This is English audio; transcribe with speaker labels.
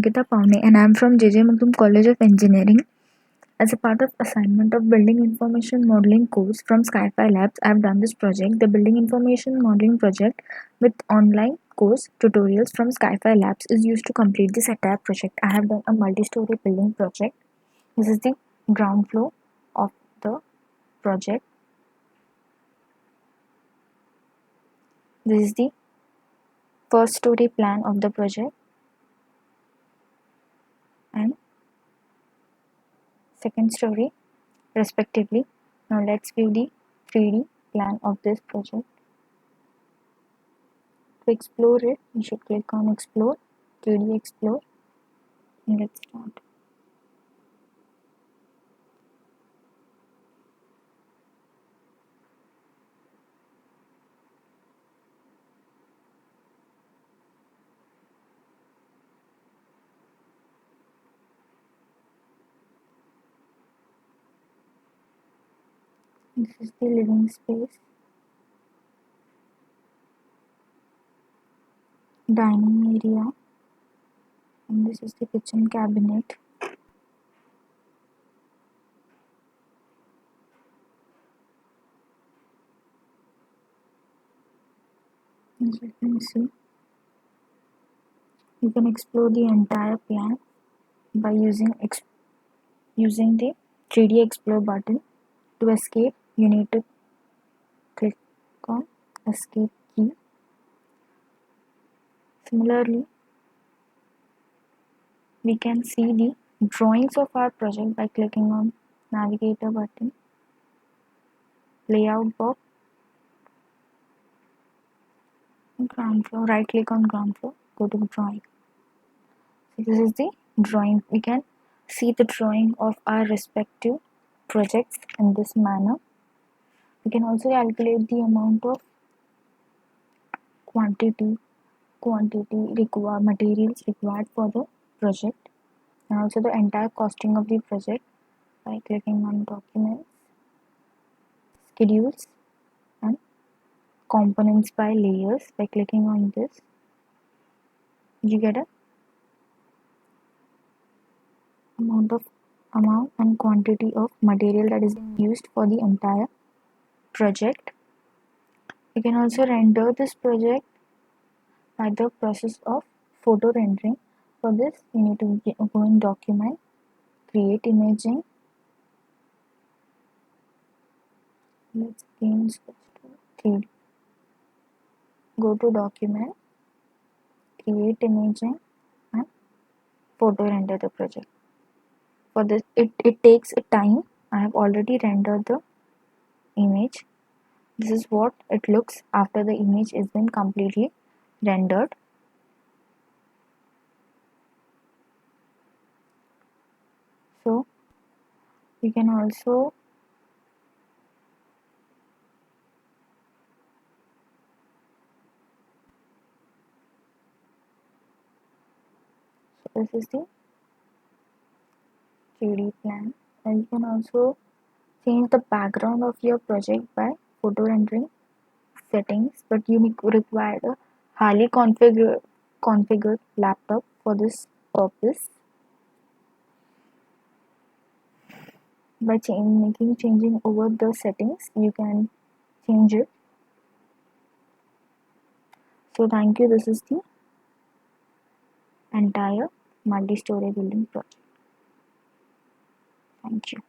Speaker 1: Ankita Pawane, and I am from J.J.Magdum College of Engineering. As a part of assignment of Building Information Modeling course from Skyfi Labs, I have done this project, the Building Information Modeling project, with online course tutorials from Skyfi Labs is used to complete this entire project. I have done a multi-story building project. This is the ground floor of the project. This is the first story plan of the project and second story respectively. Now let's view the 3D plan of this project. To explore it, you should click on Explore, 3D Explore, and let's start. This is the living space, dining area, and this is the kitchen cabinet. As you can see, you can explore the entire plan by using the 3D Explore button. To escape, you need to click on Escape key. Similarly, we can see the drawings of our project by clicking on Navigator button, Layout box, ground floor. Right click on ground floor, go to drawing. So this is the drawing. We can see the drawing of our respective projects in this manner. We can also calculate the amount of quantity materials required for the project, and also the entire costing of the project by clicking on documents, schedules, and components by layers. By clicking on this, you get a amount and quantity of material that is used for the entire project. You can also render this project by the process of photo rendering. For this, you need to go in document, create imaging. Let's again switch to 3D. Go to document, create imaging, and photo render the project. For this, it takes a time. I have already rendered the image. This is what it looks after the image is been completely rendered. So you can also this is the 3D plan, and you can also change the background of your project by photo rendering settings, but you require a highly configured laptop for this purpose. By changing over the settings, you can change it. So thank you. This is the entire multi-story building project. Thank you.